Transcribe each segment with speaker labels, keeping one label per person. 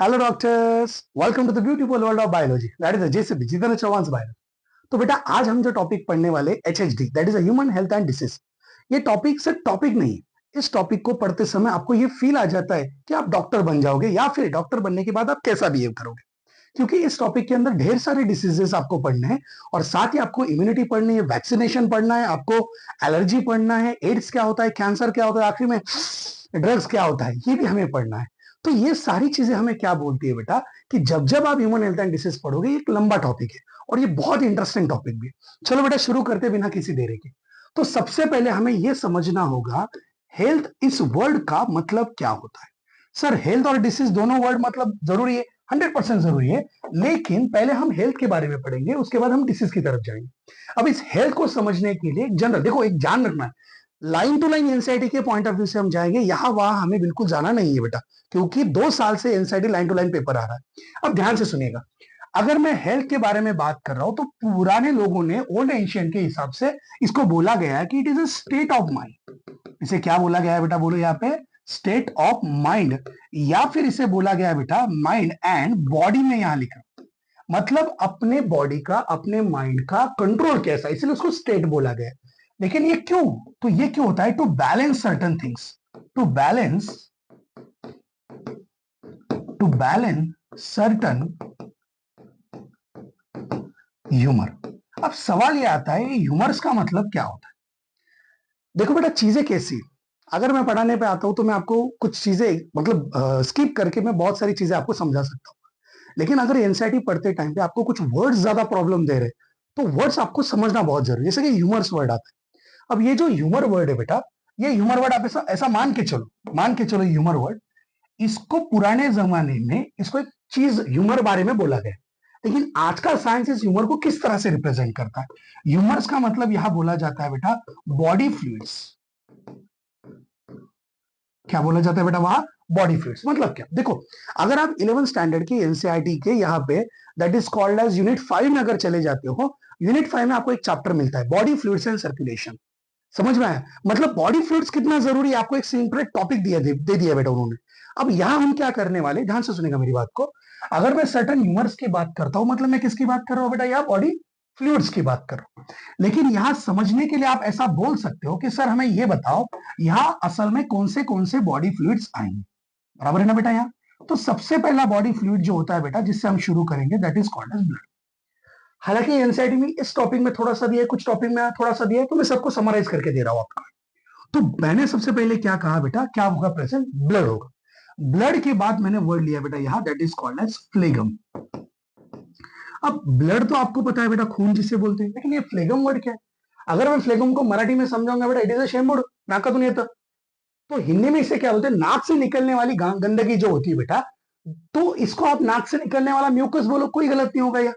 Speaker 1: Hello doctors, welcome to the beautiful world of biology, that is JCB Jitendra Chauhan biology. तो बेटा आज हम जो टॉपिक पढ़ने वाले HHD, that is human health and disease. ये टॉपिक सिर्फ टॉपिक नहीं है। इस टॉपिक को पढ़ते समय आपको ये फील आ जाता है कि आप डॉक्टर बन जाओगे या फिर डॉक्टर बनने के बाद आप कैसा बिहेव करोगे, क्योंकि इस टॉपिक के अंदर ढेर सारे डिसीजेस आपको पढ़ने हैं और साथ ही आपको इम्यूनिटी पढ़नी है, वैक्सीनेशन पढ़ना है, आपको एलर्जी पढ़ना है, एड्स क्या होता है, कैंसर क्या होता है, आखिर में ड्रग्स क्या होता है, ये भी हमें पढ़ना है। तो ये सारी चीजें हमें क्या बोलती है बेटा कि जब जब आप ह्यूमन हेल्थ एंड डिसीज पढ़ोगे, एक लंबा टॉपिक है और ये बहुत इंटरेस्टिंग टॉपिक भी है। चलो बेटा शुरू करते बिना किसी देरी के। तो सबसे पहले हमें यह समझना होगा हेल्थ इस वर्ड का मतलब क्या होता है। सर हेल्थ और डिसीज दोनों वर्ड मतलब जरूरी है, 100% जरूरी है, लेकिन पहले हम हेल्थ के बारे में पढ़ेंगे, उसके बाद हम डिसीज की तरफ जाएंगे। अब इस हेल्थ को समझने के लिए जनरल देखो, एक ध्यान रखना है, लाइन टू लाइन एनसीईआरटी के पॉइंट ऑफ व्यू से हम जाएंगे, यहां वहां हमें बिल्कुल जाना नहीं है बेटा, क्योंकि 2 साल से NCERT line to line paper आ रहा है। अब ध्यान से सुनिएगा, अगर मैं हेल्थ के बारे में बात कर रहा हूं तो पुराने लोगों ने ओल्ड एंशियंट के हिसाब से इसको बोला गया है कि it is a state of mind. इसे क्या बोला गया है बेटा, बोलो यहाँ पे, स्टेट ऑफ माइंड, या फिर इसे बोला गया है बेटा माइंड एंड बॉडी में यहां लिखा, मतलब अपने बॉडी का, अपने माइंड का कंट्रोल कैसा, इसलिए उसको स्टेट बोला गया है। लेकिन ये क्यों, तो ये क्यों होता है, to balance certain things, to balance, to balance certain humour. अब सवाल ये आता है ह्यूमर्स का मतलब क्या होता है। देखो बेटा चीजें कैसी, अगर मैं पढ़ाने पे आता हूं तो मैं आपको कुछ चीजें मतलब स्किप करके मैं बहुत सारी चीजें आपको समझा सकता हूं, लेकिन अगर एनसीईआरटी पढ़ते टाइम पे आपको कुछ वर्ड्स ज्यादा प्रॉब्लम दे रहे तो वर्ड्स आपको समझना बहुत जरूरी है। जैसे कि ह्यूमर्स वर्ड आता है, अब ये जो ह्यूमर वर्ड है बेटा, ये ह्यूमर वर्ड आप ऐसा ऐसा मान के चलो ह्यूमर वर्ड, इसको पुराने जमाने में इसको एक चीज ह्यूमर बारे में बोला गया, लेकिन आज का साइंस इस ह्यूमर को किस तरह से रिप्रेजेंट करता है। ह्यूमर्स का मतलब यहां बोला जाता है बेटा बॉडी फ्लूइड्स। क्या बोला जाता है बेटा वहां, बॉडी फ्लूइड्स। मतलब क्या, देखो अगर आप 11th स्टैंडर्ड की एनसीईआरटी के यहाँ पे that is called as unit 5 में अगर चले जाते हो, यूनिट 5 में आपको एक चैप्टर मिलता है बॉडी फ्लूइड्स एंड सर्कुलेशन। समझ में आया, मतलब बॉडी फ्लूइड्स कितना जरूरी है, आपको एक सिंपल टॉपिक दे दिया बेटा उन्होंने। अब यहां हम क्या करने वाले, ध्यान से सुनेगा मेरी बात को। अगर मैं सर्टन ह्यूमर्स की बात करता हूं, मतलब मैं किसकी बात कर रहा हूं बेटा, यहाँ बॉडी फ्लूइड्स की बात कर रहा हूं। लेकिन यहां समझने के लिए आप ऐसा बोल सकते हो कि सर हमें यह बताओ यहां असल में कौन से बॉडी फ्लूइड्स आएंगे, बराबर है ना बेटा। यहाँ तो सबसे पहला बॉडी फ्लूइड जो होता है बेटा, जिससे हम शुरू करेंगे, that is called as blood. हालांकि एनसीईआरटी में इस टॉपिक में थोड़ा सा दिया है, कुछ टॉपिक में थोड़ा सा दिया है, तो मैं सबको समराइज करके दे रहा हूं आपको। तो मैंने सबसे पहले क्या कहा बेटा, क्या होगा प्रेजेंट, ब्लड होगा। ब्लड के बाद मैंने वर्ड लिया बेटा यहां, दैट इज कॉल्ड एज फ्लेगम। अब ब्लड तो आपको पता है बेटा खून जिसे बोलते हैं, लेकिन ये फ्लेगम वर्ड क्या है। अगर मैं फ्लेगम को मराठी में समझाऊंगा बेटा, इट इज अ शेमबुड, नाकातून येतं। तो हिंदी में इसे क्या बोलते हैं, नाक से निकलने वाली गंदगी जो होती है बेटा, तो इसको आप नाक से निकलने वाला म्यूकस बोलो, कोई गलत नहीं होगा यार।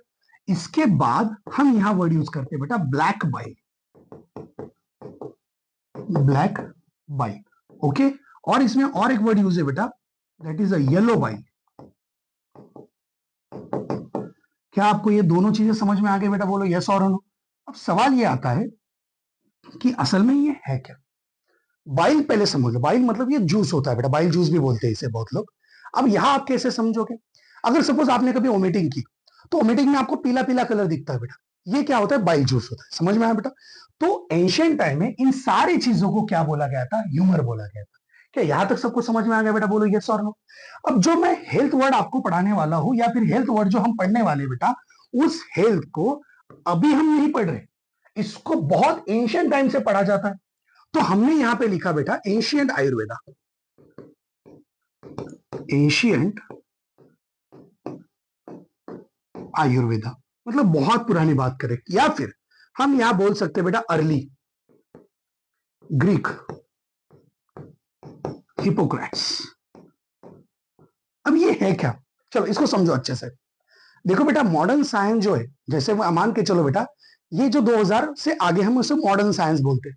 Speaker 1: इसके बाद हम यहां वर्ड यूज करते हैं बेटा black bile, black bile, okay. और इसमें और एक वर्ड यूज है बेटा, that is a yellow bile. क्या आपको ये दोनों चीजें समझ में आ गई बेटा, बोलो यस और नो। अब सवाल ये आता है कि असल में ये है क्या। बाइल पहले समझ लो, बाइल मतलब ये जूस होता है बेटा, बाइल जूस भी बोलते हैं इसे बहुत लोग। अब यहां आप कैसे समझोगे, अगर सपोज आपने कभी वोमिटिंग की, तो वोमिटिंग में आपको पीला पीला कलर दिखता है बेटा, ये क्या होता है, बाइल जूस होता है। समझ में आया बेटा। तो एंशियंट टाइम में इन सारी चीजों को क्या बोला गया था, ह्यूमर बोला गया था। क्या यहां तक सबको समझ में आ गया बेटा, बोलो यस और नो। अब जो मैं हेल्थ वर्ड आपको पढ़ाने वाला हूं, या फिर हेल्थ वर्ड जो हम पढ़ने वाले बेटा, उस हेल्थ को अभी हम नहीं पढ़ रहे, इसको बहुत एंशियंट टाइम से पढ़ा जाता है। तो हमने यहां पे लिखा बेटा एंशियंट आयुर्वेदा, एंशियंट आयुर्वेदा, मतलब बहुत पुरानी बात करें, या फिर हम यहां बोल सकते हैं बेटा अर्ली ग्रीक, हिपोक्रेट्स। अब ये है क्या, चलो इसको समझो अच्छे से। देखो बेटा मॉडर्न साइंस जो है, जैसे मान के चलो बेटा, ये जो 2000 से आगे हम उसे मॉडर्न साइंस बोलते हैं,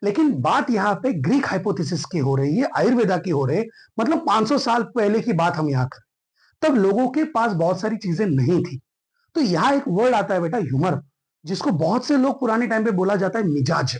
Speaker 1: लेकिन बात यहां पे ग्रीक हाइपोथेसिस की हो रही है, आयुर्वेदा की हो रही है, मतलब 500 साल पहले की बात हम यहां करें, तब लोगों के पास बहुत सारी चीजें नहीं थी। तो यहां एक वर्ड आता है बेटा ह्यूमर, जिसको बहुत से लोग पुराने टाइम पे बोला जाता है मिजाज।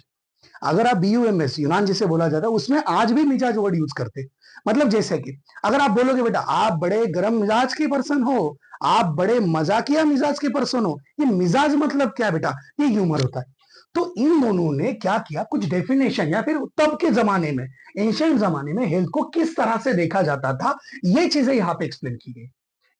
Speaker 1: अगर आप BUMS यूनान जिसे बोला जाता है उसमें आज भी मिजाज वर्ड यूज करते। मतलब जैसे कि अगर आप बोलोगे बेटा आप बड़े गर्म मिजाज के पर्सन हो, आप बड़े मजाकिया मिजाज के पर्सन हो, ये मिजाज मतलब क्या बेटा, ये ह्यूमर होता है। तो इन दोनों ने क्या किया, कुछ डेफिनेशन या फिर तब के जमाने में, एंशिएंट जमाने में हेल्थ को किस तरह से देखा जाता था, ये चीजें यहाँ पे एक्सप्लेन की गई।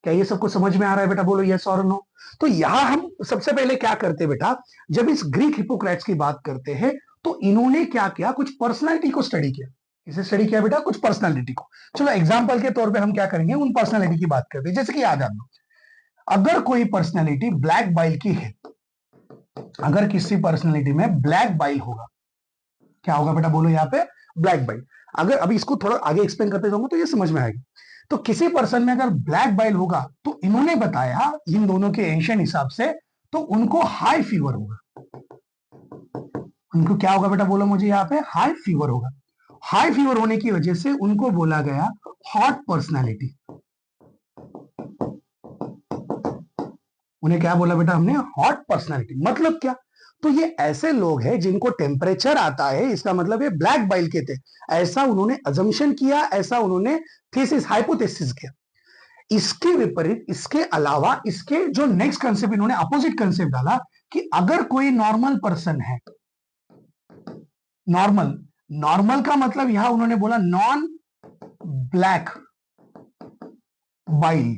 Speaker 1: क्या ये सबको समझ में आ रहा है बेटा, बोलो यस और नो। तो यहां हम सबसे पहले क्या करते हैं बेटा, जब इस ग्रीक हिपोक्रेट्स की बात करते हैं तो इन्होंने क्या किया, कुछ पर्सनालिटी को स्टडी किया। किसे स्टडी किया बेटा, कुछ पर्सनालिटी को। चलो एग्जांपल के तौर पे हम क्या करेंगे, उन पर्सनालिटी की बात करते हैं। जैसे कि याद रखो, अगर कोई पर्सनालिटी ब्लैक बाइल की है, अगर किसी पर्सनालिटी में ब्लैक बाइल होगा, क्या होगा बेटा बोलो यहाँ पे, ब्लैक बाइल। अगर अभी इसको थोड़ा आगे एक्सप्लेन करते जाऊंगा तो ये समझ में आएगा। तो किसी पर्सन में अगर ब्लैक बाइल होगा तो इन्होंने बताया इन दोनों के एंशिएंट हिसाब से, तो उनको हाई फीवर होगा। उनको क्या होगा बेटा बोलो मुझे यहाँ पे, हाई फीवर होगा। हाई फीवर होने की वजह से उनको बोला गया हॉट पर्सनालिटी। उन्हें क्या बोला बेटा हमने, हॉट पर्सनालिटी। मतलब क्या, तो ये ऐसे लोग हैं जिनको टेम्परेचर आता है, इसका मतलब ये ब्लैक बाइल के थे, ऐसा उन्होंने अजम्पशन किया, ऐसा उन्होंने थीसिस हाइपोथेसिस किया। इसके विपरीत, इसके अलावा, इसके जो नेक्स्ट कंसेप्ट इन्होंने अपोजिट कंसेप्ट डाला कि अगर कोई नॉर्मल पर्सन है, नॉर्मल, नॉर्मल का मतलब यहां उन्होंने बोला नॉन ब्लैक बाइल,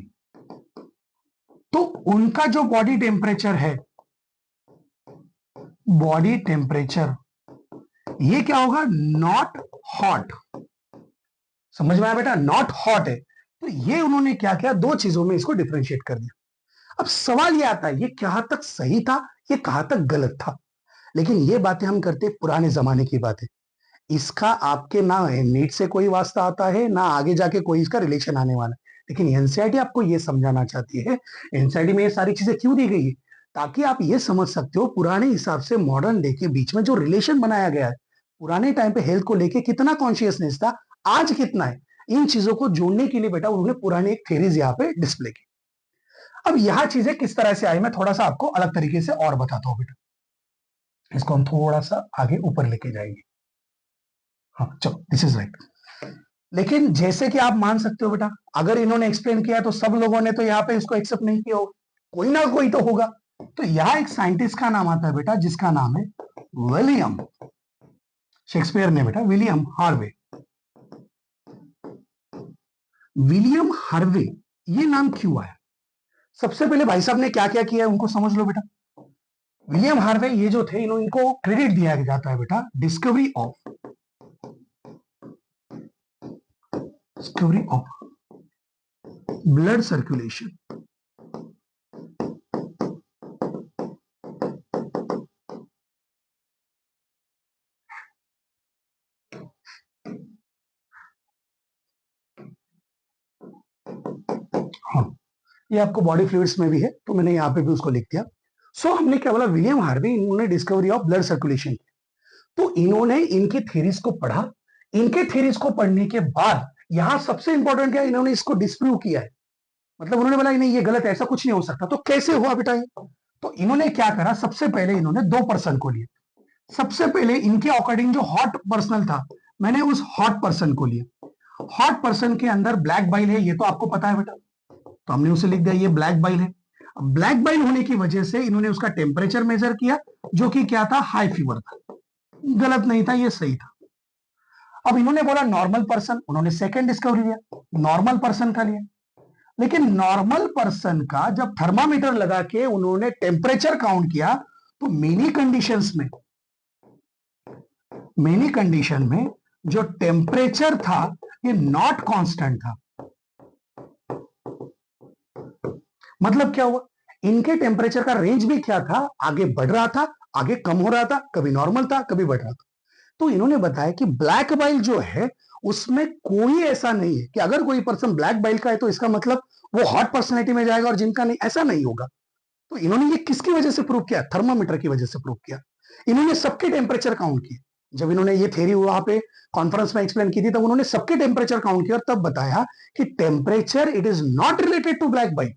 Speaker 1: तो उनका जो बॉडी टेम्परेचर है, बॉडी टेम्परेचर ये क्या होगा, नॉट हॉट। समझ में आया बेटा, नॉट हॉट है। तो ये उन्होंने क्या किया, दो चीजों में इसको डिफरेंशिएट कर दिया। अब सवाल ये आता है, ये कहां तक सही था, ये कहां तक गलत था। लेकिन ये बातें हम करते पुराने जमाने की बातें, इसका आपके ना नीट से कोई वास्ता आता है, ना आगे जाके कोई इसका रिलेशन आने वाला है। लेकिन एनसीईआरटी आपको ये समझाना चाहती है, एनसीईआरटी में ये सारी चीजें क्यों दी गई है, ताकि आप ये समझ सकते हो पुराने हिसाब से मॉडर्न डे के बीच में जो रिलेशन बनाया गया है, पुराने टाइम पे हेल्थ को लेके कितना कॉन्शियसनेस था, आज कितना है, इन चीजों को जोड़ने के लिए बेटा उन्होंने पुराने एक थेरीज यहाँ पे डिस्प्ले की। अब यह चीजें किस तरह से आई, मैं थोड़ा सा आपको अलग तरीके से और बताता हूं बेटा। इसको हम थोड़ा सा आगे ऊपर लेके जाएंगे। हाँ चलो, दिस इज राइट। लेकिन जैसे कि आप मान सकते हो बेटा, अगर इन्होंने एक्सप्लेन किया तो सब लोगों ने तो यहाँ पे इसको एक्सेप्ट नहीं किया होगा, कोई ना कोई तो होगा। तो यहाँ एक साइंटिस्ट का नाम आता है बेटा, जिसका नाम है विलियम, शेक्सपियर ने बेटा विलियम हार्वे। विलियम हार्वे ये नाम क्यों आया, सबसे पहले भाई साहब ने क्या क्या किया है उनको समझ लो बेटा। विलियम हार्वे ये जो थे, इनको क्रेडिट दिया जाता है बेटा डिस्कवरी ऑफ ब्लड सर्कुलेशन। हाँ, ये आपको बॉडी फ्लूइड्स में भी है, तो मैंने यहाँ पे भी उसको लिख दिया। सो हमने क्या बोला, विलियम हार्वे इन्होंने डिस्कवरी ऑफ ब्लड सर्कुलेशन की। तो इन्होंने इनके थ्योरीज को पढ़ा, इनके थ्योरीज को पढ़ने के बाद यहां सबसे इंपॉर्टेंट क्या है, इन्होंने इसको डिस्प्रूव किया है। मतलब उन्होंने बोला नहीं ये गलत है, ऐसा कुछ नहीं हो सकता। तो कैसे हुआ बेटा ये, तो इन्होंने क्या करा, सबसे पहले इन्होंने दो पर्सन को लिया। सबसे पहले इनके अकॉर्डिंग जो हॉट पर्सन था, मैंने उस हॉट पर्सन को लिया। हॉट पर्सन के अंदर ब्लैक बाइल है, ये तो आपको पता है बेटा, तो हमने उसे लिख दिया ये ब्लैक बाइल है। ब्लैक बाइल होने की वजह से इन्होंने उसका टेम्परेचर मेजर किया, जो कि क्या था, हाई फीवर था। गलत नहीं था, ये सही था। अब इन्होंने बोला नॉर्मल पर्सन, उन्होंने सेकंड डिस्कवरी लिया, नॉर्मल पर्सन का लिया। लेकिन नॉर्मल पर्सन का जब थर्मामीटर लगा के उन्होंने टेम्परेचर काउंट किया, तो मेनी कंडीशन में जो टेम्परेचर था ये नॉट कांस्टेंट था। मतलब क्या हुआ, इनके टेम्परेचर का रेंज भी क्या था, आगे बढ़ रहा था, आगे कम हो रहा था, कभी नॉर्मल था, कभी बढ़ रहा था। तो इन्होंने बताया कि ब्लैक बाइल जो है उसमें कोई ऐसा नहीं है कि अगर कोई पर्सन ब्लैक बाइल का है तो इसका मतलब वो हॉट पर्सनैलिटी में जाएगा और जिनका नहीं, ऐसा नहीं होगा। तो इन्होंने ये किसकी वजह से प्रूव किया, थर्मामीटर की वजह से प्रूव किया। इन्होंने सबके टेम्परेचर काउंट किए। जब इन्होंने ये थ्योरी वहां पे कॉन्फ्रेंस में एक्सप्लेन की थी, तब उन्होंने सबके टेम्परेचर काउंट किया और तब बताया कि temperature it is not related to black bile.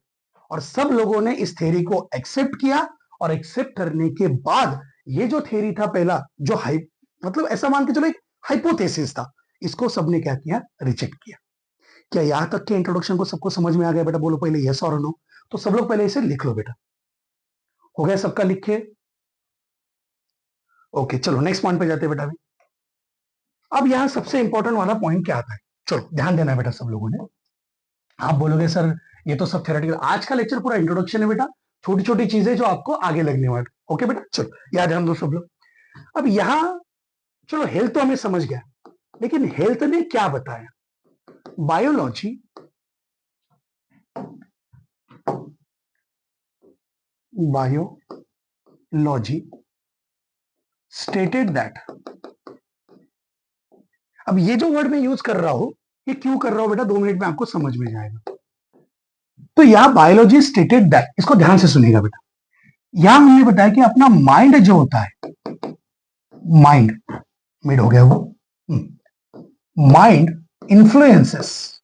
Speaker 1: और सब लोगों ने इस थ्योरी को एक्सेप्ट किया, और एक्सेप्ट करने के बाद ये जो थ्योरी था पहला, जो मतलब ऐसा मान के चलो एक हाइपोथेसिस था, इसको सबने क्या किया, रिजेक्ट किया। क्या यहां तक के इंट्रोडक्शन को सबको समझ में आ गया बेटा? बोलो पहले यस और नो। तो सब लोग पहले इसे लिख लो बेटा। हो गया सबका लिख के? ओके, चलो नेक्स्ट पॉइंट पे जाते हैं बेटा। अभी अब यहां सबसे इंपॉर्टेंट वाला पॉइंट क्या आता है, चलो ध्यान देना है बेटा सब लोगों ने। आप बोलोगे सर ये तो सब थ्योरेटिकल, आज का लेक्चर पूरा इंट्रोडक्शन है बेटा, छोटी छोटी चीजें जो आपको आगे लगने वाली। ओके बेटा, चलो याद ध्यान दो सब लोग। अब यहां चलो हेल्थ तो हमें समझ गया, लेकिन हेल्थ ने क्या बताया? बायोलॉजी स्टेटेड दैट, अब ये जो वर्ड मैं यूज कर रहा हूं, ये क्यों कर रहा हूं बेटा, 2 मिनट में आपको समझ में जाएगा। तो यहां बायोलॉजी स्टेटेड दैट, इसको ध्यान से सुनिएगा बेटा। यहां हमने बताया कि अपना माइंड जो होता है, माइंड मिड हो गया वो, माइंड इन्फ्लुएंसेस,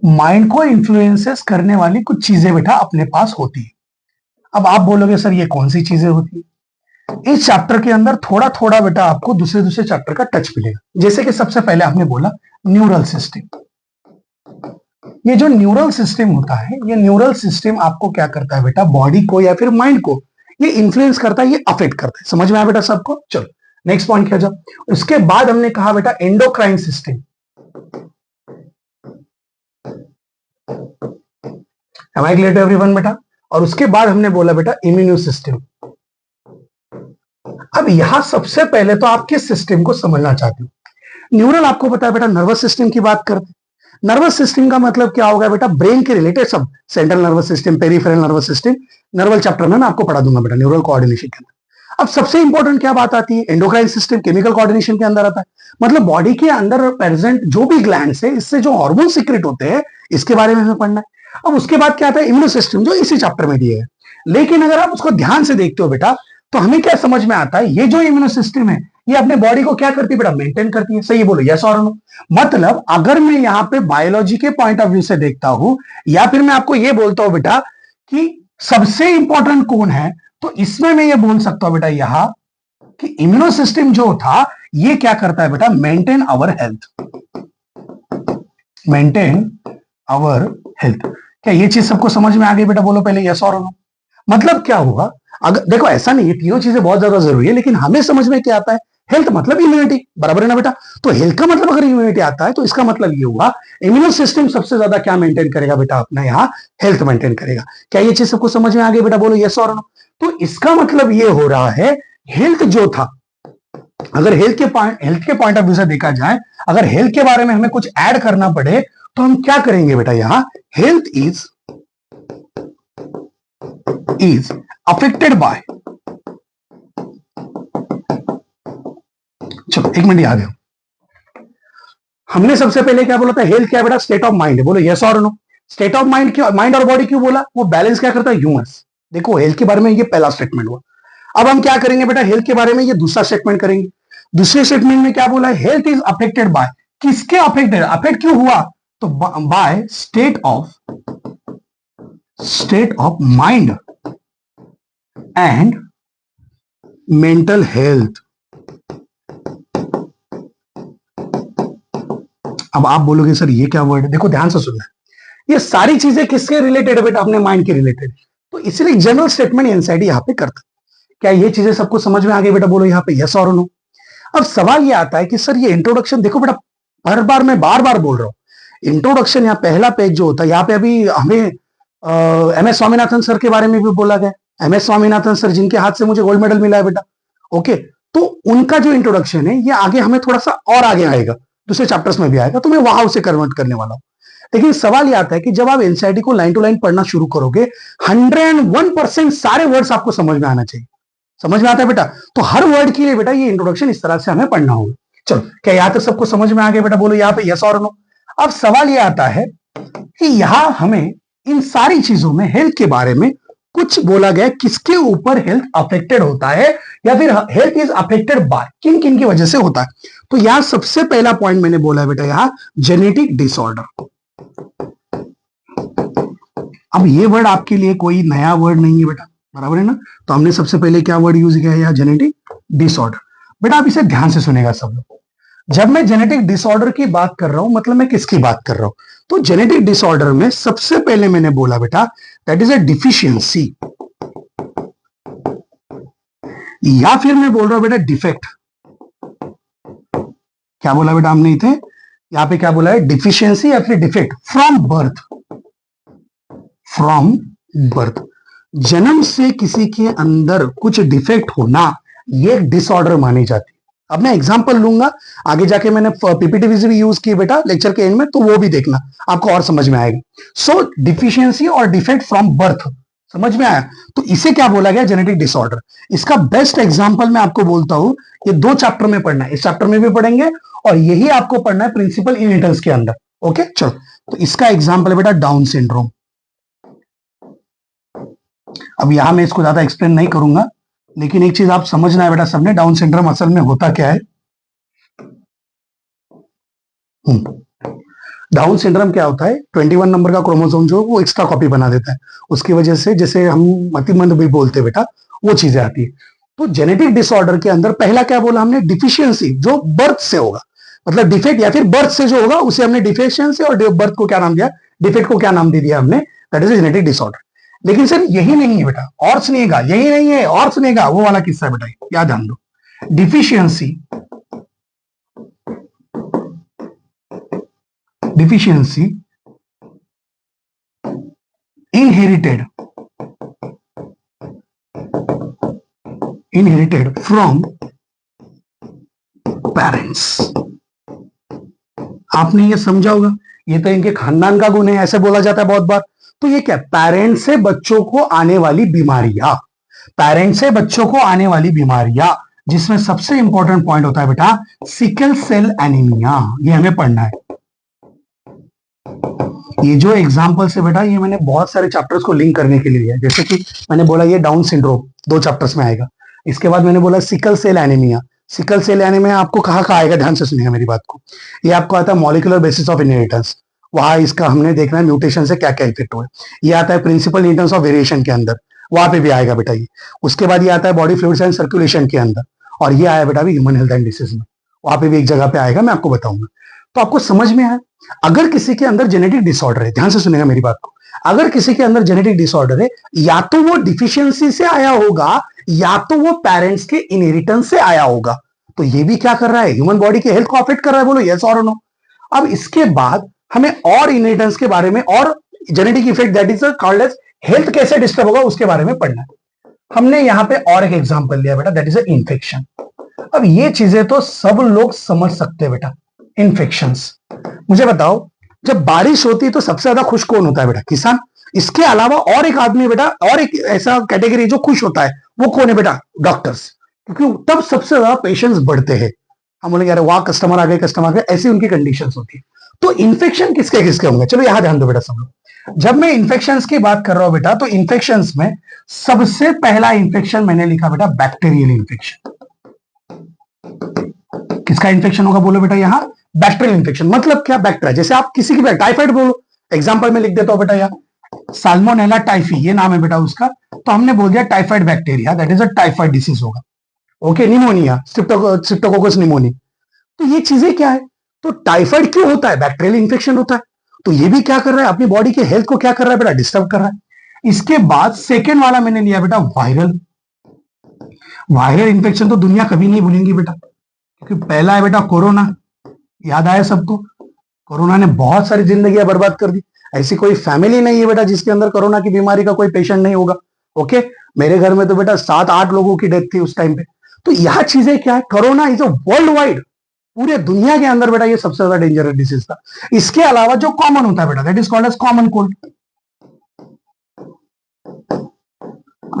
Speaker 1: माइंड को इन्फ्लुएंसेस करने वाली कुछ चीजें बेटा अपने पास होती है। अब आप बोलोगे सर ये कौन सी चीजें होती है? इस चैप्टर के अंदर थोड़ा थोड़ा बेटा आपको दूसरे दूसरे चैप्टर का टच मिलेगा। जैसे कि सबसे पहले आपने बोला न्यूरल सिस्टम। ये जो न्यूरल सिस्टम होता है, ये न्यूरल सिस्टम आपको क्या करता है बेटा, बॉडी को या फिर माइंड को ये इन्फ्लुएंस करता है, ये अफेक्ट करता है। समझ में आया बेटा सबको? चलो नेक्स्ट पॉइंट क्या जाओ। उसके बाद हमने कहा बेटा endocrine system. Am I clear to everyone बेटा? और उसके बाद हमने बोला बेटा इम्यून सिस्टम। अब यहां सबसे पहले तो आप किस सिस्टम को समझना चाहते हो? न्यूरल आपको पता है बेटा, नर्वस सिस्टम की बात करते हैं। नर्वस सिस्टम का मतलब क्या होगा बेटा, ब्रेन के रिलेटेड सब, central nervous system, peripheral nervous system, neural chapter में मैं आपको पढ़ा दूंगा बेटा, न्यूरल कोऑर्डिनेशन के अंदर। अब सबसे इंपॉर्टेंट क्या बात आती है, एंडोक्राइन सिस्टम केमिकल कोऑर्डिनेशन के अंदर आता है। मतलब बॉडी के अंदर प्रेजेंट जो भी ग्लैंड्स है, इससे जो हार्मोन सीक्रेट होते हैं, इसके बारे में हमें पढ़ना है। अब उसके बाद क्या आता है, इम्यून सिस्टम, जो इसी चैप्टर में दिए है। लेकिन अगर आप उसको ध्यान से देखते हो बेटा, तो हमें क्या समझ में आता है, ये जो इम्यून सिस्टम है, ये अपने बॉडी को क्या करती है बेटा, मेंटेन करती है। सही बोलो यस और नो। मतलब अगर मैं यहाँ पे बायोलॉजी के पॉइंट ऑफ व्यू से देखता हूं, या फिर मैं आपको ये बोलता हूं बेटा कि सबसे इंपॉर्टेंट कौन है, तो इसमें मैं ये बोल सकता हूं बेटा यहां कि इम्यूनो सिस्टम जो था, ये क्या करता है बेटा, maintain our health, maintain our health. क्या ये चीज सबको समझ में आ गई बेटा? बोलो पहले यस और नो। मतलब क्या हुआ, अगर देखो ऐसा नहीं है, तीनों चीजें बहुत ज्यादा जरूरी है, लेकिन हमें समझ में क्या आता है, हेल्थ मतलब इम्यूनिटी, बराबर है ना बेटा? तो हेल्थ का मतलब अगर इम्यूनिटी आता है, तो इसका मतलब ये हुआ इम्यूनो सिस्टम सबसे ज्यादा क्या मेंटेन करेगा बेटा, अपना यहाँ हेल्थ मेंटेन करेगा। क्या ये चीज सबको समझ में आ गई बेटा? बोलो यस और नो। तो इसका मतलब ये हो रहा है, हेल्थ जो था, अगर हेल्थ के पॉइंट ऑफ व्यू से देखा जाए, अगर हेल्थ के बारे में हमें कुछ ऐड करना पड़े, तो हम क्या करेंगे बेटा, यहां हेल्थ इज अफेक्टेड बाय, चलो एक मिनट याद है, हमने सबसे पहले क्या बोला था, हेल्थ क्या बेटा, स्टेट ऑफ माइंड है। बोलो यस और नो। स्टेट ऑफ माइंड क्यों, माइंड और बॉडी क्यों बोला, वो बैलेंस क्या करता है, ह्यूमंस। देखो हेल्थ के बारे में ये पहला स्टेटमेंट हुआ। अब हम क्या करेंगे बेटा, हेल्थ के बारे में ये दूसरा स्टेटमेंट करेंगे। दूसरे स्टेटमेंट में क्या बोला है, हेल्थ इज अफेक्टेड बाय, किसके अफेक्टेड, अफेक्ट क्यों हुआ, तो by state of mind and mental health. अब आप बोलोगे सर ये क्या वर्ड है, देखो ध्यान से सुनना, ये सारी चीजें किसके रिलेटेड है बेटा, अपने माइंड के रिलेटेड। तो इसलिए जनरल स्टेटमेंट एनसाइटी यहां पे करता है। क्या ये चीजें सबको समझ में आ गई बेटा? बोलो यहाँ पे यस और नो। अब सवाल ये आता है कि सर ये इंट्रोडक्शन, देखो बेटा हर बार मैं बार बार बोल रहा हूं, इंट्रोडक्शन यहाँ पहला पेज जो होता है, यहाँ पे अभी हमें एम एस स्वामीनाथन सर के बारे में भी बोला गया। एम एस स्वामीनाथन सर जिनके हाथ से मुझे गोल्ड मेडल मिला है बेटा, ओके। तो उनका जो इंट्रोडक्शन है, ये आगे हमें थोड़ा सा और आगे आएगा, दूसरे चैप्टर्स में भी आएगा, तो मैं वहां उसे कन्वर्ट करने वाला हूं। लेकिन सवाल ये आता है कि जब आप एनसीईआरटी को लाइन टू लाइन पढ़ना शुरू करोगे, 101% सारे वर्ड्स आपको समझ में आना चाहिए। समझ में आता है बेटा? तो हर वर्ड के लिए बेटा ये इंट्रोडक्शन इस तरह से हमें पढ़ना होगा। चलो क्या यहां तक सबको समझ में आ गया बेटा? बोलो यहाँ पे यस और नो। अब सवाल ये आता है कि यहां हमें इन सारी चीजों में हेल्थ के बारे में कुछ बोला गया, किसके ऊपर हेल्थ अफेक्टेड होता है, या फिर हेल्थ इज अफेक्टेड बाय, किन किन की वजह से होता है। तो यहां सबसे पहला पॉइंट मैंने बोला है बेटा, यहां जेनेटिक डिसऑर्डर। अब ये वर्ड आपके लिए कोई नया वर्ड नहीं है बेटा, बराबर है ना। तो हमने सबसे पहले क्या वर्ड यूज किया है यहाँ, जेनेटिक डिसऑर्डर। बेटा आप इसे ध्यान से सुनेगा सब लोग। जब मैं जेनेटिक डिसऑर्डर की बात कर रहा हूं, मतलब मैं किसकी बात कर रहा हूं, तो जेनेटिक डिसऑर्डर में सबसे पहले मैंने बोला बेटा दैट इज अ डिफिशियंसी, या फिर मैं बोल रहा हूं बेटा डिफेक्ट। क्या बोला बेटा हमने इथे, यहां पे क्या बोला है, डिफिशियंसी या फिर defect from birth. From birth, जन्म से किसी के अंदर कुछ डिफेक्ट होना, ये एक डिसऑर्डर मानी जाती है। अब मैं एग्जांपल लूंगा, आगे जाके मैंने पीपीटी भी यूज की बेटा लेक्चर के एंड में, तो वो भी देखना आपको और समझ में आएगा। सो डिफिशियंसी और डिफेक्ट फ्रॉम बर्थ, समझ में आया। तो इसे क्या बोला गया, जेनेटिक डिसऑर्डर। इसका बेस्ट एग्जांपल मैं आपको बोलता हूं, ये 2 चैप्टर में पढ़ना है, इस चैप्टर में भी पढ़ेंगे और यही आपको पढ़ना है प्रिंसिपल इनहेरिटेंस के अंदर। ओके चलो, तो इसका एग्जांपल है बेटा डाउन सिंड्रोम। अब यहां मैं इसको ज्यादा एक्सप्लेन नहीं करूंगा, लेकिन एक चीज आप समझना है बेटा सबने, डाउन सिंड्रोम असल में होता क्या है। डाउन सिंड्रोम क्या होता है, 21 नंबर का क्रोमोसोम जो वो एक्स्ट्रा कॉपी बना देता है, उसकी वजह से जैसे हम मतिमंद भी बोलते हैं बेटा, वो चीजें आती है। तो जेनेटिक डिसऑर्डर के अंदर पहला क्या बोला हमने, डिफिशियंसी, जो बर्थ से होगा, मतलब डिफेक्ट या फिर बर्थ से जो होगा उसे हमने डिफिशियंसी, और बर्थ को क्या नाम दिया, डिफेक्ट को क्या नाम दे दिया हमने, दैट इज जेनेटिक डिसऑर्डर। लेकिन सर यही नहीं है बेटा, और सुनिएगा, यही नहीं है और सुनिएगा, वो वाला किस्सा है बेटा, याद ध्यान दो। Deficiency, deficiency inherited from parents. आपने ये समझा होगा, ये तो इनके खानदान का गुण है, ऐसे बोला जाता है बहुत बार। तो ये क्या, पेरेंट्स से बच्चों को आने वाली बीमारियां, पेरेंट्स से बच्चों को आने वाली बीमारियां, जिसमें सबसे इंपॉर्टेंट पॉइंट होता है बेटा सिकल सेल एनीमिया, ये हमें पढ़ना है। ये जो एग्जांपल्स है बेटा, ये मैंने बहुत सारे चैप्टर्स को लिंक करने के लिए लिया है। जैसे कि मैंने बोला ये डाउन सिंड्रोम 2 चैप्टर्स में आएगा, इसके बाद मैंने बोला sickle cell anaemia. Sickle cell anaemia आपको कहाँ कहाँ आएगा, ध्यान से सुनिएगा मेरी बात को। ये आपको आता है मॉलिक्यूलर बेसिस ऑफ इनहेरिटेंस, वहां इसका हमने देखना है म्यूटेशन से क्या क्या इफेक्ट हुआ है। ये आता है प्रिंसिपल इनहेरिटेंस ऑफ वेरिएशन के अंदर, वहां पे भी आएगा बेटा ये। उसके बाद ये आता है बॉडी फ्लूइड्स एंड सर्कुलेशन के अंदर, और ये आया बेटा भी ह्यूमन हेल्थ एंड डिसीज में, वहां पे भी एक जगह पे आएगा, मैं आपको बताऊंगा। तो आपको समझ में आया, अगर किसी के अंदर जेनेटिक डिसऑर्डर है, ध्यान से सुनेगा मेरी बात को, अगर किसी के अंदर जेनेटिक डिसऑर्डर है, या तो वो डिफिशियंसी से आया होगा, या तो वो पेरेंट्स के इनहेरिटेंस से आया होगा। तो ये भी क्या कर रहा है, ह्यूमन बॉडी के हेल्थ को अफेक्ट कर रहा है, बोलो यस और नो। अब इसके बाद हमें और इनहेरिटेंस के बारे में और genetic effect that is called as health कैसे डिस्टर्ब होगा उसके बारे में पढ़ना है। हमने यहां पे और एक एग्जांपल लिया बेटा, दैट इज इन्फेक्शन। अब ये चीजें तो सब लोग समझ सकते हैं बेटा, इन्फेक्शंस। मुझे बताओ, जब बारिश होती है तो सबसे ज्यादा खुश कौन होता है बेटा, किसान। इसके अलावा और एक आदमी बेटा, और एक ऐसा कैटेगरी जो खुश होता है, वो कौन है बेटा, डॉक्टर्स। क्योंकि तब सबसे ज्यादा पेशेंट्स बढ़ते हैं, हम बोलेंगे अरे वाह कस्टमर आ गए, कस्टमर आ गए, ऐसी उनकी कंडीशंस होती है। तो इन्फेक्शन किसके किसके होंगे, चलो यहां ध्यान दो बेटा सब लोग। जब मैं इन्फेक्शंस की बात कर रहा हूं बेटा, तो इन्फेक्शंस में सबसे पहला इन्फेक्शन मैंने लिखा बेटा बैक्टीरियल इन्फेक्शन। किसका इन्फेक्शन होगा बोलो बेटा, यहां बैक्टीरियल इन्फेक्शन। मतलब क्या, बैक्टीरिया, जैसे आप किसी की टाइफाइड बोलो, एग्जांपल में लिख देता हूं बेटा, यहाँ साल्मोनेला टाइफी ये नाम है बेटा उसका, तो हमने बोल दिया typhoid bacteria, that is a typhoid disease होगा। Okay, pneumonia, streptococcus pneumoniae. तो ये चीजें क्या है, तो टाइफाइड क्यों होता है, बैक्टीरियल इन्फेक्शन होता है। तो ये भी क्या कर रहा है, अपनी बॉडी के हेल्थ को क्या कर रहा है बेटा, डिस्टर्ब कर रहा है। इसके बाद सेकेंड वाला मैंने लिया बेटा वायरल। वायरल इन्फेक्शन तो दुनिया कभी नहीं भूलेंगी बेटा, क्योंकि पहला है बेटा कोरोना, याद आया सबको। कोरोना ने बहुत सारी जिंदगियां बर्बाद कर दी, ऐसी कोई फैमिली नहीं है बेटा जिसके अंदर कोरोना की बीमारी का कोई पेशेंट नहीं होगा। ओके, मेरे घर में तो बेटा 7-8 लोगों की डेथ थी उस टाइम पे। तो यह चीजें क्या है, corona is a world wide, पूरे दुनिया के अंदर बेटा ये सबसे ज्यादा डेंजरस डिसीज था। इसके अलावा जो कॉमन होता है बेटा, that is called as common cold.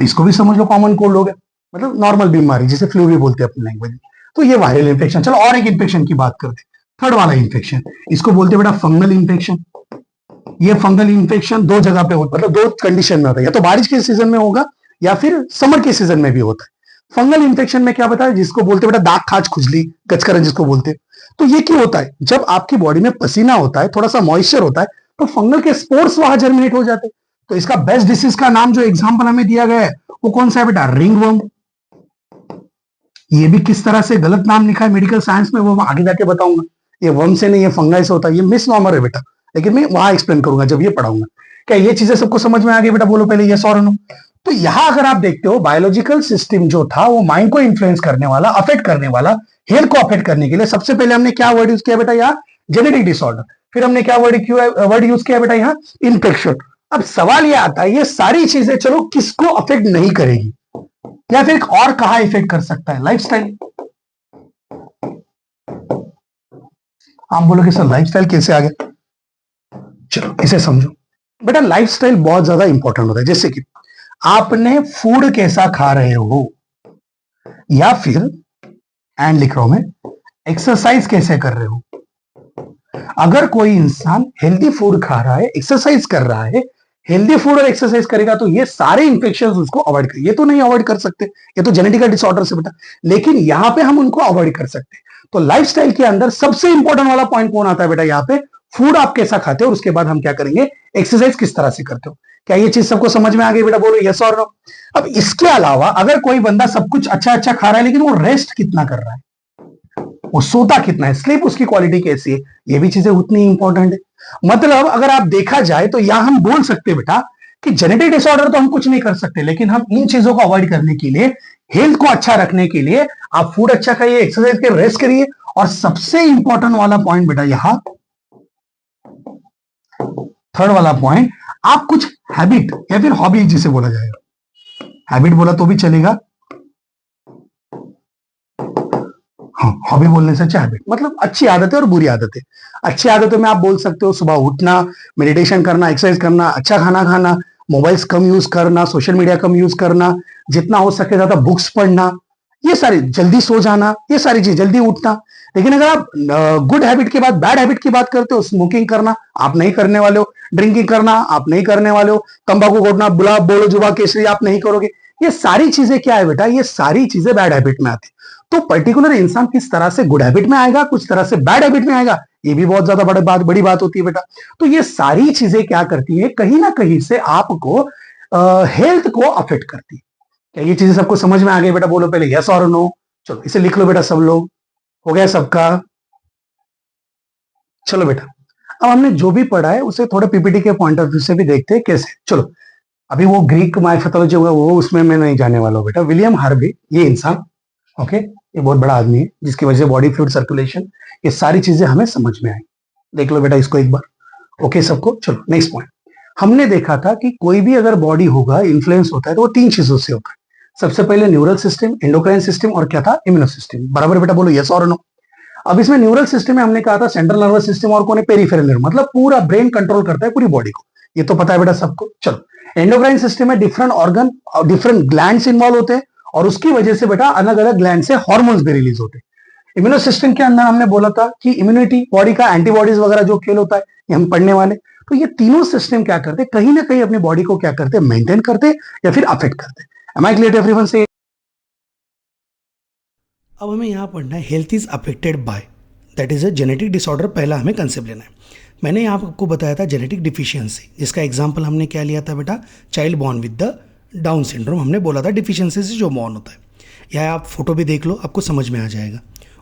Speaker 1: इसको भी समझ लो, कॉमन कोल्ड हो गया, मतलब नॉर्मल बीमारी जिसे फ्लू भी बोलते हैं अपनी लैंग्वेज में। तो ये वायरल इन्फेक्शन। चलो और एक इन्फेक्शन की बात करते हैं, थर्ड वाला इन्फेक्शन, इसको बोलते हैं बेटा फंगल इन्फेक्शन। ये फंगल इन्फेक्शन 2 जगह पे होता है, मतलब 2 कंडीशन में होता है, या तो बारिश के सीजन में होगा या फिर समर के सीजन में भी होता है। फंगल इन्फेक्शन में क्या बताया, जिसको बोलते हैं बेटा दाग खाज खुजली गचकरन जिसको बोलते हैं। तो ये क्यों होता है, जब आपकी बॉडी में पसीना होता है, थोड़ा सा मॉइस्चर होता है, तो फंगल के स्पोर्स वहां जर्मिनेट हो जाते हैं। तो इसका बेस्ट डिसीज का नाम जो एग्जाम्पल हमें दिया गया है वो कौन सा है बेटा? रिंगवर्म। ये भी किस तरह से गलत नाम लिखा है मेडिकल साइंस में वो मैं आगे जाके बताऊंगा। ये वर्म से नहीं, ये फंगाई से होता है, ये मिस नॉर्मल है बेटा, लेकिन मैं वहां एक्सप्लेन करूंगा जब ये पढ़ाऊंगा। क्या ये चीजें सबको समझ में आ गई बेटा? बोलो पहले यस और नो। तो यहां अगर आप देखते हो बायोलॉजिकल सिस्टम जो था वो माइंड को इन्फ्लुएंस करने वाला, अफेक्ट करने वाला, हेल्थ को अफेक्ट करने के लिए सबसे पहले हमने क्या वर्ड यूज किया बेटा? यहाँ जेनेटिक डिसऑर्डर। फिर हमने क्या वर्ड यूज किया बेटा? यहाँ इन्फेक्शन। अब सवाल यह आता है ये सारी चीजें चलो किसको अफेक्ट नहीं करेगी, या फिर और कहा इफेक्ट कर सकता है? लाइफस्टाइल। आप बोलोगे सर लाइफस्टाइल कैसे आ गया? चलो इसे समझो बेटा। लाइफस्टाइल बहुत ज्यादा इंपॉर्टेंट होता है। जैसे कि आपने फूड कैसा खा रहे हो, या फिर एंड लिख रहा हूं मैं, एक्सरसाइज कैसे कर रहे हो। अगर कोई इंसान हेल्दी फूड खा रहा है, एक्सरसाइज कर रहा है, हेल्दी फूड और एक्सरसाइज करेगा तो ये सारे इंफेक्शन उसको अवॉइड कर, ये तो नहीं अवॉइड कर सकते, ये तो जेनेटिकल डिसऑर्डर से बेटा, लेकिन यहां पे हम उनको अवॉइड कर सकते हैं। तो लाइफस्टाइल के अंदर सबसे इंपॉर्टेंट वाला पॉइंट कौन आता है बेटा? यहाँ पे फूड आप कैसा खाते हो और उसके बाद हम क्या करेंगे, एक्सरसाइज किस तरह से करते हो। क्या ये चीज सबको समझ में आ गई बेटा? बोलो यस और नो। अब इसके अलावा अगर कोई बंदा सब कुछ अच्छा अच्छा खा रहा है लेकिन वो रेस्ट कितना कर रहा है, वो सोता कितना है, स्लीप उसकी क्वालिटी कैसी है, ये भी चीजें उतनी इंपॉर्टेंट है। मतलब अगर आप देखा जाए तो यहां हम बोल सकते हैं बेटा कि जेनेटिक डिसऑर्डर तो हम कुछ नहीं कर सकते, लेकिन हम इन चीजों को अवॉइड करने के लिए, हेल्थ को अच्छा रखने के लिए आप फूड अच्छा खाइए, एक्सरसाइज करिए, रेस्ट करिए। और सबसे इंपॉर्टेंट वाला पॉइंट बेटा यहां थर्ड वाला पॉइंट, आप कुछ हैबिट या फिर हॉबी जिसे बोला जाएगा, हैबिट बोला तो भी चलेगा, हाँ हॉबी बोलने से अच्छा हैबिट मतलब अच्छी आदतें और बुरी आदतें। अच्छी आदतों में आप बोल सकते हो सुबह उठना, मेडिटेशन करना, एक्सरसाइज करना, अच्छा खाना खाना, मोबाइल्स कम यूज करना, सोशल मीडिया कम यूज करना, जितना हो सके ज्यादा बुक्स पढ़ना, ये सारी, जल्दी सो जाना, ये सारी चीज, जल्दी उठना। लेकिन अगर आप गुड हैबिट के बाद बैड हैबिट की बात करते हो, स्मोकिंग करना आप नहीं करने वाले हो, ड्रिंकिंग करना आप नहीं करने वाले हो, तंबाकू घोटना, गुलाब बोलो जुबा केसरी आप नहीं करोगे, ये सारी चीजें क्या है बेटा? ये सारी चीजें बैड हैबिट में आती। तो पर्टिकुलर इंसान किस तरह से गुड हैबिट में आएगा, कुछ तरह से बैड हैबिट में आएगा, ये भी बहुत ज्यादा बड़ी बात होती है बेटा। तो ये सारी चीजें क्या करती है, कहीं ना कहीं से आपको हेल्थ को अफेक्ट करती है। क्या ये चीजें सबको समझ में आ गई बेटा? बोलो पहले यस और नो। चलो इसे लिख लो बेटा सब लोग, हो गया सबका? चलो बेटा अब हमने जो भी पढ़ा है उसे थोड़ा पीपीटी के पॉइंट ऑफ व्यू से भी देखते हैं कैसे। चलो अभी वो ग्रीक माइथोलॉजी होगा वो उसमें मैं नहीं जाने वाला हूं बेटा। विलियम हार्वे ये इंसान, ओके, ये बहुत बड़ा आदमी है जिसकी वजह से बॉडी फ्लूइड सर्कुलेशन, ये सारी चीजें हमें समझ में आई। देख लो बेटा इसको एक बार, ओके सबको। चलो नेक्स्ट पॉइंट, हमने देखा था कि कोई भी अगर बॉडी होगा इन्फ्लुएंस होता है तो वो तीन चीजों से होता है। सबसे पहले न्यूरल सिस्टम, एंडोक्राइन सिस्टम और क्या था? Immuno system. बराबर बेटा? बोलो यस और नो। अब इसमें न्यूरल सिस्टम में हमने कहा था सेंट्रल नर्वस सिस्टम और कौन है? पेरिफेरल नर्व, मतलब पूरा ब्रेन कंट्रोल करता है पूरी बॉडी को, ये तो पता है बेटा सबको। चलो एंडोक्राइन सिस्टम में डिफरेंट ऑर्गन और डिफरेंट ग्लैंड्स इन्वॉल्व होते हैं और उसकी वजह से बेटा अलग अलग ग्लैंड से हार्मोन्स भी रिलीज होते हैं। इम्यूनो सिस्टम के अंदर हमने बोला था कि इम्यूनिटी, बॉडी का एंटीबॉडीज वगैरह जो खेल होता है ये हम पढ़ने वाले। तो ये तीनों सिस्टम क्या करते हैं, कहीं ना कहीं अपनी बॉडी को क्या करते हैं, मेंटेन करते हैं या फिर अफेक्ट करते हैं। Am I clear to everyone से?
Speaker 2: अब हमें यहाँ पढ़ना है health is affected by, that is a genetic disorder. पहला हमें कंसेप्ट लेना है। मैंने यहाँ आपको बताया था जेनेटिक डिफिशियंसी, जिसका एग्जाम्पल हमने क्या लिया था बेटा? Child born with the down syndrome. हमने बोला था डिफिशियंसी से जो बॉर्न होता है। यहाँ आप फोटो भी देख लो, आपको समझ में आ जाएगा।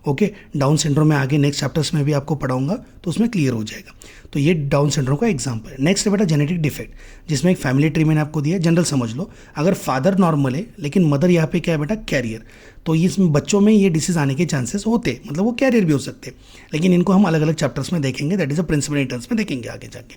Speaker 2: ओके, डाउन सिंड्रोम में आगे नेक्स्ट चैप्टर्स में भी आपको पढ़ाऊंगा तो उसमें क्लियर हो जाएगा। तो ये डाउन सिंड्रोम का एग्जाम्पल है। नेक्स्ट है बेटा जेनेटिक डिफेक्ट, जिसमें एक फैमिली ट्री मैंने आपको दिया है। जनरल समझ लो, अगर फादर नॉर्मल है लेकिन मदर यहाँ पे क्या है बेटा? कैरियर, तो इसमें बच्चों में ये डिसीज आने के चांसेस होते हैं, मतलब वो कैरियर भी हो सकते हैं, लेकिन इनको हम अलग अलग चैप्टर्स में देखेंगे, that is a principal interns में देखेंगे आगे जाके।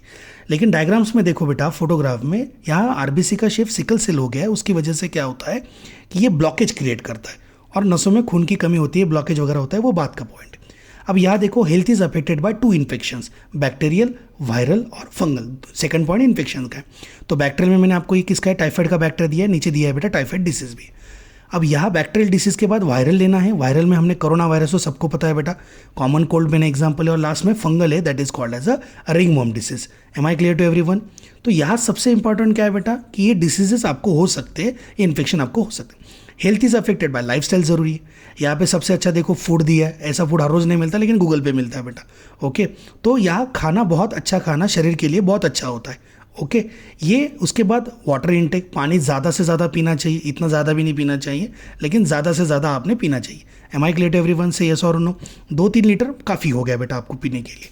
Speaker 2: लेकिन डायग्राम्स में देखो बेटा, फोटोग्राफ में यहाँ आरबीसी का शेप सिकल सेल हो गया है, उसकी वजह से क्या होता है कि ये ब्लॉकेज क्रिएट करता है और नसों में खून की कमी होती है, ब्लॉकेज वगैरह होता है, वो बात का पॉइंट है। अब यहाँ देखो, health is affected bye 2 infections, bacterial, viral और फंगल। सेकंड पॉइंट इन्फेक्शन का है। तो बैक्टीरियल में मैंने आपको ये किसका है? टाइफाइड का बैक्टीरिया दिया है, नीचे दिया है बेटा टाइफाइड डिसीज भी। अब यहाँ बैक्टीरियल डिसीज के बाद वायरल लेना है। वायरल में हमने कोरोना वायरस को सबको पता है बेटा, कॉमन कोल्ड मैंने एग्जाम्पल है, और लास्ट में फंगल है, that is called as a ringworm disease. Am I clear to everyone? तो यहाँ सबसे इंपॉर्टेंट क्या है बेटा कि ये डिसीजेस आपको हो सकते हैं, इन्फेक्शन आपको हो सकते हैं। Health is affected bye lifestyle जरूरी है। यहाँ पे सबसे अच्छा देखो फूड दिया है, ऐसा फूड हर रोज नहीं मिलता लेकिन गूगल पे मिलता है बेटा। ओके, तो यहाँ खाना बहुत अच्छा, खाना शरीर के लिए बहुत अच्छा होता है। ओके, ये उसके बाद वाटर इनटेक, पानी ज़्यादा से ज़्यादा पीना चाहिए, इतना ज़्यादा भी नहीं पीना चाहिए, लेकिन ज़्यादा से ज़्यादा आपने पीना चाहिए। Am I clear to everyone से यस और नो? 2-3 लीटर काफ़ी हो गया बेटा आपको पीने के लिए।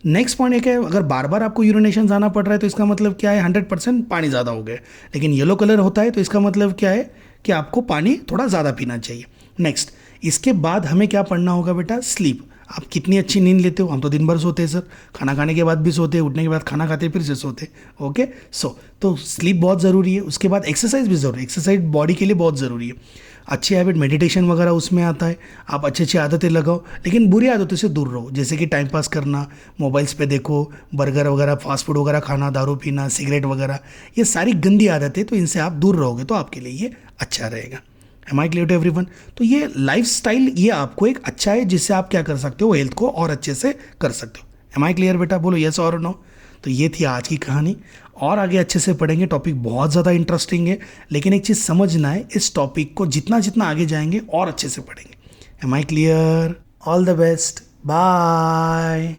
Speaker 2: नेक्स्ट पॉइंट एक है, अगर बार बार आपको यूरिनेशन जाना पड़ रहा है तो इसका मतलब क्या है, 100% पानी ज़्यादा हो गया है। लेकिन येलो कलर होता है तो इसका मतलब क्या है कि आपको पानी थोड़ा ज़्यादा पीना चाहिए। नेक्स्ट, इसके बाद हमें क्या पढ़ना होगा बेटा, स्लीप। आप कितनी अच्छी नींद लेते हो? हम तो दिन भर सोते हैं सर, खाना खाने के बाद भी सोते हैं, उठने के बाद खाना खाते फिर से सोते। ओके, तो स्लीप बहुत ज़रूरी है। उसके बाद एक्सरसाइज भी ज़रूरी है, एक्सरसाइज बॉडी के लिए बहुत ज़रूरी है। अच्छी हैबिट मेडिटेशन वगैरह उसमें आता है। आप अच्छी अच्छी आदतें लगाओ, लेकिन बुरी आदतों से दूर रहो, जैसे कि टाइम पास करना, मोबाइल्स पे देखो, बर्गर वगैरह, फास्ट फूड वगैरह खाना, दारू पीना, सिगरेट वगैरह, ये सारी गंदी आदतें, तो इनसे आप दूर रहोगे तो आपके लिए ये अच्छा रहेगा। Am I clear to everyone? तो ये लाइफ स्टाइल, ये आपको एक अच्छा है जिससे आप क्या कर सकते हो, हेल्थ को और अच्छे से कर सकते हो। एम आई क्लियर बेटा? बोलो यस और नो। तो ये थी आज की कहानी, और आगे अच्छे से पढ़ेंगे। टॉपिक बहुत ज़्यादा इंटरेस्टिंग है, लेकिन एक चीज़ समझना है, इस टॉपिक को जितना जितना आगे जाएंगे और अच्छे से पढ़ेंगे। Am I clear? All the best, bye.